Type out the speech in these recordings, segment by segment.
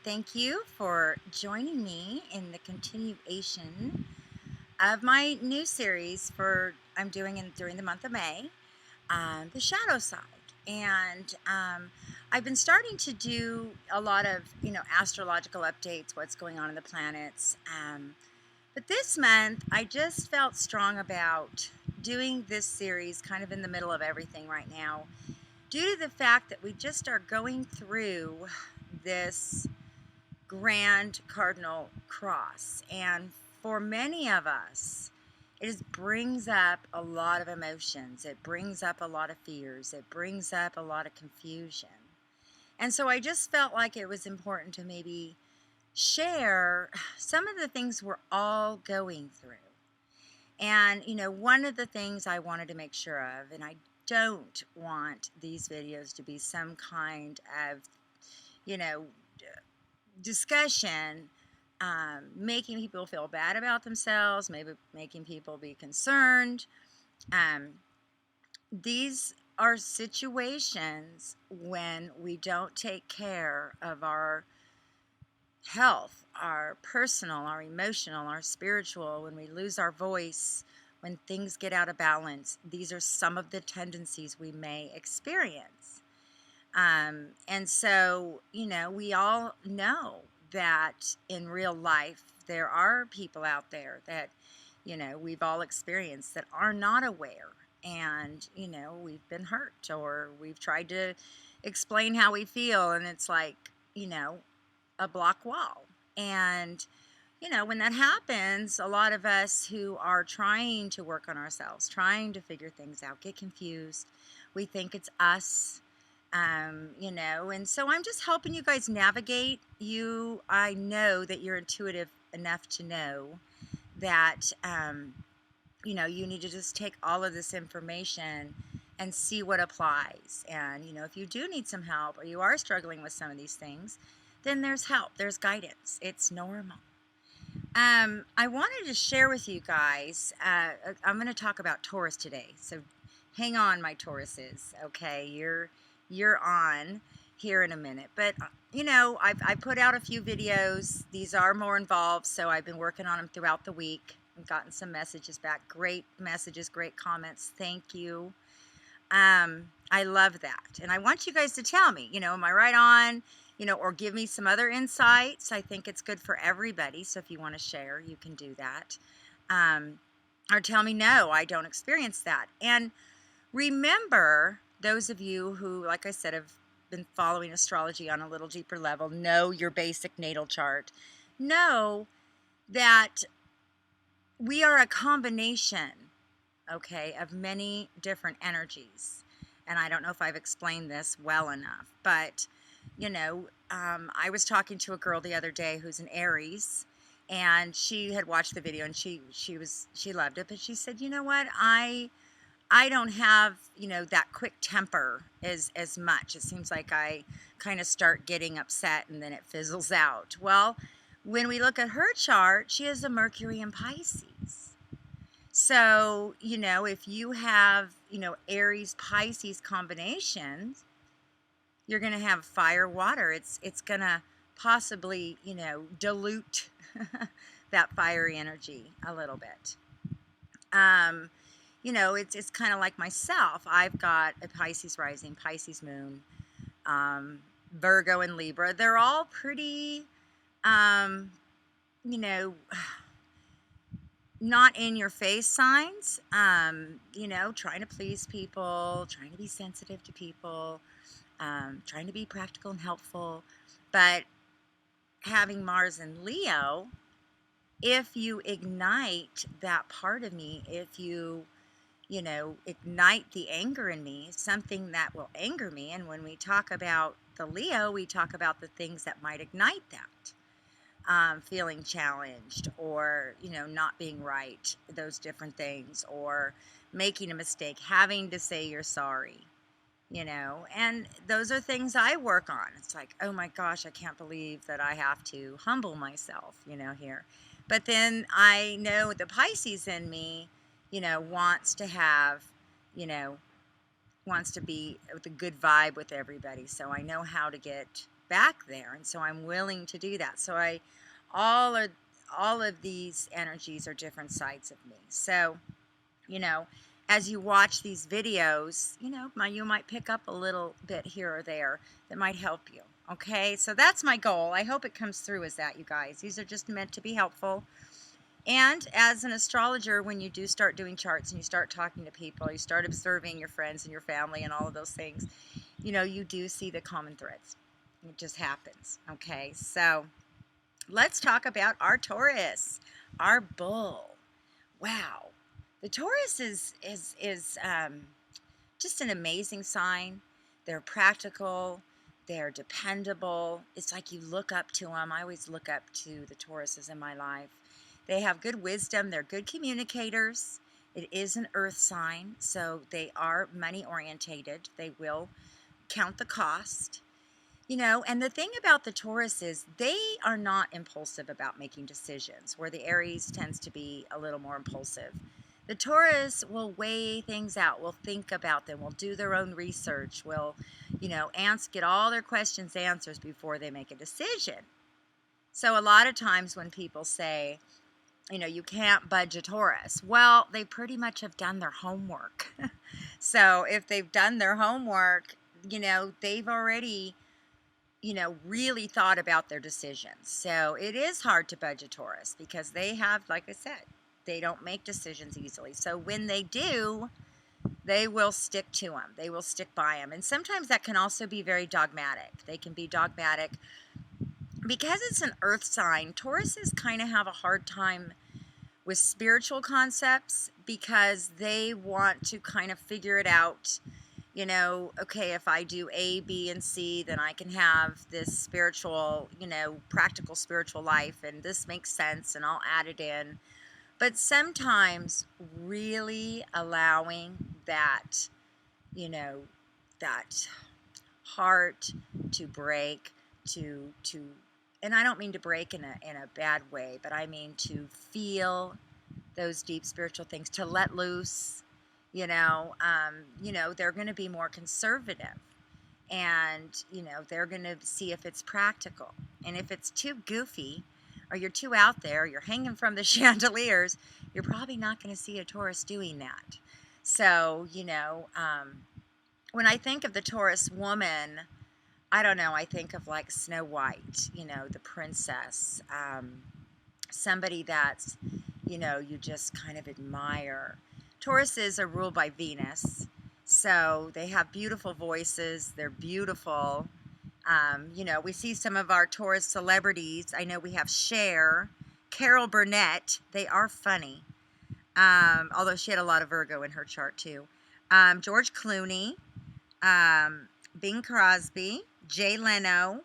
thank you for joining me in the continuation of my new series for I'm doing during the month of May, the shadow side. And I've been starting to do a lot of astrological updates, what's going on in the planets. But this month, I just felt strong about doing this series kind of in the middle of everything right now, due to the fact that we just are going through this grand cardinal cross. And for many of us, it just brings up a lot of emotions. It brings up a lot of fears. It brings up a lot of confusion. And so I just felt like it was important to maybe share some of the things we're all going through. And, one of the things I wanted to make sure of, and I don't want these videos to be some kind of, you know, discussion, making people feel bad about themselves, maybe making people be concerned. These are situations when we don't take care of our health, our personal, our emotional, our spiritual, when we lose our voice, when things get out of balance. These are some of the tendencies we may experience. And so, we all know that in real life, there are people out there that, we've all experienced that are not aware. And, we've been hurt, or we've tried to explain how we feel, and it's like, a block wall. And, when that happens, a lot of us who are trying to work on ourselves, trying to figure things out, get confused. We think it's us. And so I'm just helping you guys navigate. I know that you're intuitive enough to know that, you need to just take all of this information and see what applies. And, if you do need some help, or you are struggling with some of these things, then there's help, there's guidance. It's normal. I wanted to share with you guys, I'm going to talk about Taurus today. So hang on, my Tauruses. Okay, you're on here in a minute. But, I put out a few videos. These are more involved, so I've been working on them throughout the week. I've gotten some messages back. Great messages, great comments. Thank you. I love that. And I want you guys to tell me, am I right on? Or give me some other insights. I think it's good for everybody. So if you want to share, you can do that. Or tell me, no, I don't experience that. And remember, those of you who, like I said, have been following astrology on a little deeper level, know your basic natal chart, know that we are a combination, okay, of many different energies. And I don't know if I've explained this well enough, but, I was talking to a girl the other day who's an Aries, and she had watched the video, and she loved it, but she said, you know what, I don't have, that quick temper as much. It seems like I kind of start getting upset and then it fizzles out. Well, when we look at her chart, she has a Mercury in Pisces. So, if you have, Aries Pisces combinations, you're going to have fire water. It's going to possibly, dilute that fiery energy a little bit. It's kind of like myself. I've got a Pisces rising, Pisces moon, Virgo and Libra. They're all pretty, not in your face signs, trying to please people, trying to be sensitive to people, trying to be practical and helpful. But having Mars and Leo, if you ignite that part of me, if you ignite the anger in me, something that will anger me. And when we talk about the Leo, we talk about the things that might ignite that. Feeling challenged, or, not being right, those different things, or making a mistake, having to say you're sorry, and those are things I work on. It's like, oh my gosh, I can't believe that I have to humble myself, here. But then I know the Pisces in me, wants to have, wants to be with a good vibe with everybody. So I know how to get back there, and so I'm willing to do that. So all of all of these energies are different sides of me. So, you know, as you watch these videos, you might pick up a little bit here or there that might help you. Okay, so that's my goal. I hope it comes through as that, you guys. These are just meant to be helpful. And as an astrologer, when you do start doing charts and you start talking to people, you start observing your friends and your family and all of those things, you do see the common threads. It just happens. Okay, so let's talk about our Taurus, our bull. Wow, the Taurus is just an amazing sign. They're practical. They're dependable. It's like you look up to them. I always look up to the Tauruses in my life. They have good wisdom. They're good communicators. It is an earth sign, so they are money orientated. They will count the cost. And the thing about the Taurus is they are not impulsive about making decisions, where the Aries tends to be a little more impulsive. The Taurus will weigh things out, will think about them, will do their own research, will, get all their questions answers before they make a decision. So a lot of times when people say, you can't budge a Taurus, well, they pretty much have done their homework. So if they've done their homework, they've already really thought about their decisions. So it is hard to budge a Taurus because they have, like I said, they don't make decisions easily. So when they do, they will stick to them. They will stick by them. And sometimes that can also be very dogmatic. They can be dogmatic. Because it's an earth sign, Tauruses kind of have a hard time with spiritual concepts because they want to kind of figure it out. Okay, if I do A, B, and C, then I can have this spiritual, practical spiritual life, and this makes sense, and I'll add it in. But sometimes really allowing that, that heart to break, and I don't mean to break in a bad way, but I mean to feel those deep spiritual things, to let loose. They're going to be more conservative, and they're going to see if it's practical. And if it's too goofy, or you're too out there, you're hanging from the chandeliers, you're probably not going to see a Taurus doing that. So when I think of the Taurus woman, I don't know, I think of like Snow White, the princess, somebody that's you just kind of admire. Tauruses are ruled by Venus, so they have beautiful voices. They're beautiful. We see some of our Taurus celebrities. I know we have Cher, Carol Burnett. They are funny, although she had a lot of Virgo in her chart too. George Clooney, Bing Crosby, Jay Leno.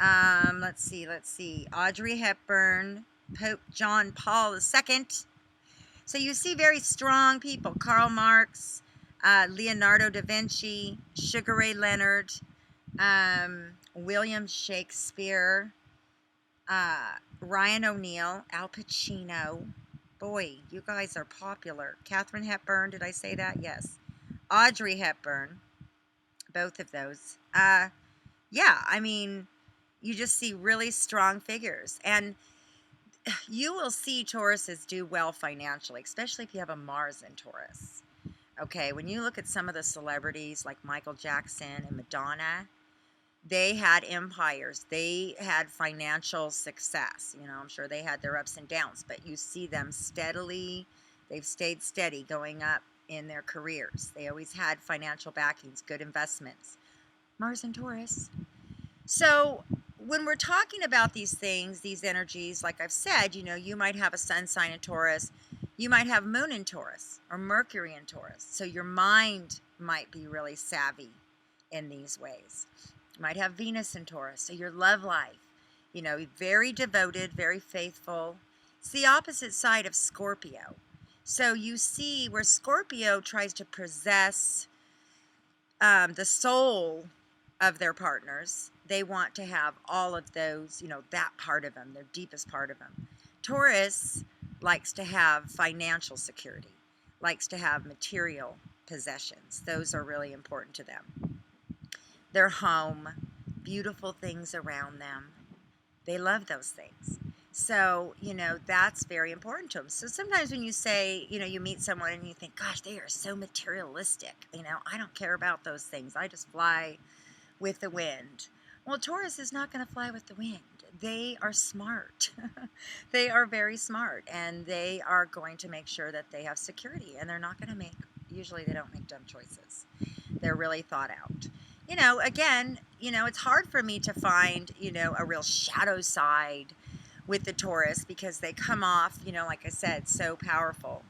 Let's see. Audrey Hepburn, Pope John Paul II. So you see very strong people. Karl Marx, Leonardo da Vinci, Sugar Ray Leonard, William Shakespeare, Ryan O'Neal, Al Pacino. Boy, you guys are popular. Katharine Hepburn, did I say that? Yes. Audrey Hepburn, both of those. You just see really strong figures. And you will see Tauruses do well financially, especially if you have a Mars in Taurus. Okay, when you look at some of the celebrities like Michael Jackson and Madonna, they had empires. They had financial success. I'm sure they had their ups and downs, but you see them they've stayed steady going up in their careers. They always had financial backings, good investments. Mars and Taurus. So when we're talking about these things, these energies, like I've said, you might have a sun sign in Taurus. You might have moon in Taurus or Mercury in Taurus. So your mind might be really savvy in these ways. You might have Venus in Taurus. So your love life, very devoted, very faithful. It's the opposite side of Scorpio. So you see where Scorpio tries to possess the soul of their partners. They want to have all of those, that part of them, their deepest part of them. Taurus likes to have financial security, likes to have material possessions. Those are really important to them. Their home, beautiful things around them. They love those things. So, that's very important to them. So sometimes when you say, you meet someone and you think, gosh, they are so materialistic. I don't care about those things. I just fly with the wind. Well, Taurus is not going to fly with the wind. They are smart. They are very smart, and they are going to make sure that they have security, and they're not going to usually they don't make dumb choices. They're really thought out. Again, it's hard for me to find, a real shadow side with the Taurus because they come off, like I said, so powerful,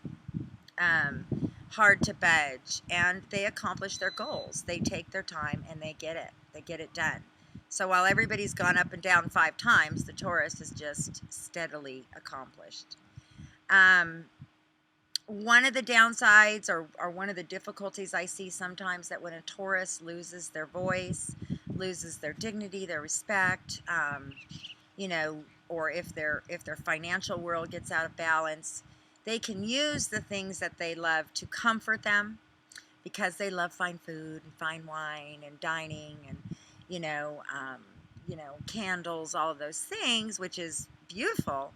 um, hard to budge, and they accomplish their goals. They take their time and they get it. They get it done. So while everybody's gone up and down 5 times, the Taurus is just steadily accomplished. One of the downsides or one of the difficulties I see sometimes that when a Taurus loses their voice, loses their dignity, their respect, or if their financial world gets out of balance, they can use the things that they love to comfort them because they love fine food and fine wine and dining and candles, all of those things, which is beautiful.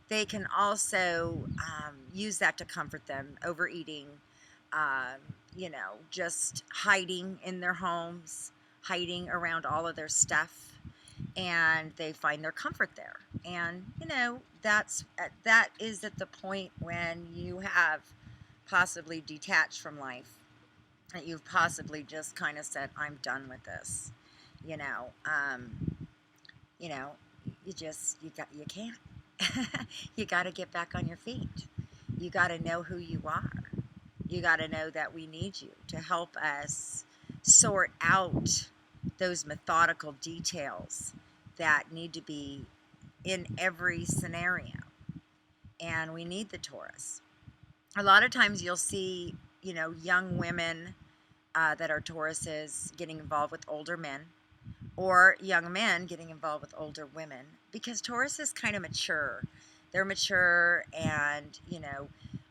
They can also use that to comfort them, overeating, just hiding in their homes, hiding around all of their stuff, and they find their comfort there. And, that is at the point when you have possibly detached from life, that you've possibly just kind of said, I'm done with this. You can't. You got to get back on your feet. You got to know who you are. You got to know that we need you to help us sort out those methodical details that need to be in every scenario. And we need the Taurus. A lot of times you'll see, young women that are Tauruses getting involved with older men, or young men getting involved with older women, because Taurus is kind of mature. They're mature, and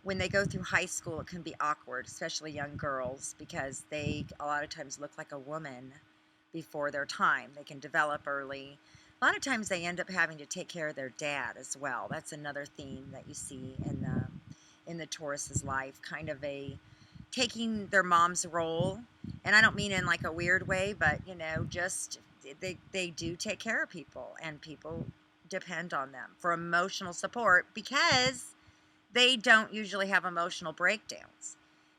when they go through high school, it can be awkward, especially young girls, because they a lot of times look like a woman before their time. They can develop early. A lot of times they end up having to take care of their dad as well. That's another theme that you see in the Taurus's life, kind of a taking their mom's role. And I don't mean in like a weird way, but just they do take care of people, and people depend on them for emotional support because they don't usually have emotional breakdowns.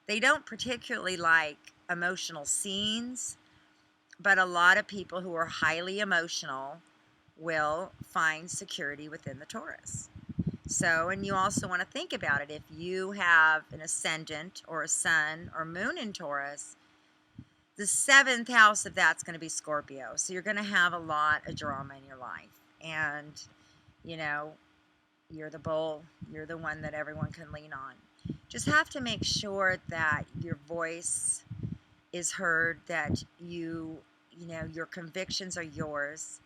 They don't particularly like emotional scenes, but a lot of people who are highly emotional will find security within the Taurus. So, and you also want to think about it. If you have an ascendant or a sun or moon in Taurus, the 7th house of that's going to be Scorpio. So you're going to have a lot of drama in your life. And, you're the bull. You're the one that everyone can lean on. Just have to make sure that your voice is heard, that your convictions are yours.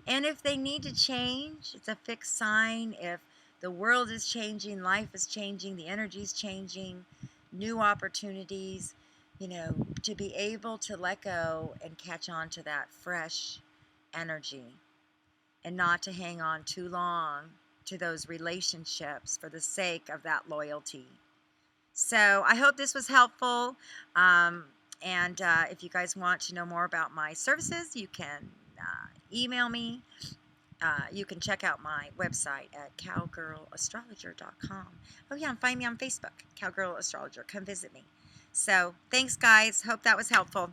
And if they need to change, it's a fixed sign. If the world is changing, life is changing, the energy is changing, new opportunities, to be able to let go and catch on to that fresh energy and not to hang on too long to those relationships for the sake of that loyalty. So I hope this was helpful. And if you guys want to know more about my services, you can email me. You can check out my website at cowgirlastrologer.com. Oh, yeah, and find me on Facebook, Cowgirl Astrologer. Come visit me. So thanks, guys. Hope that was helpful.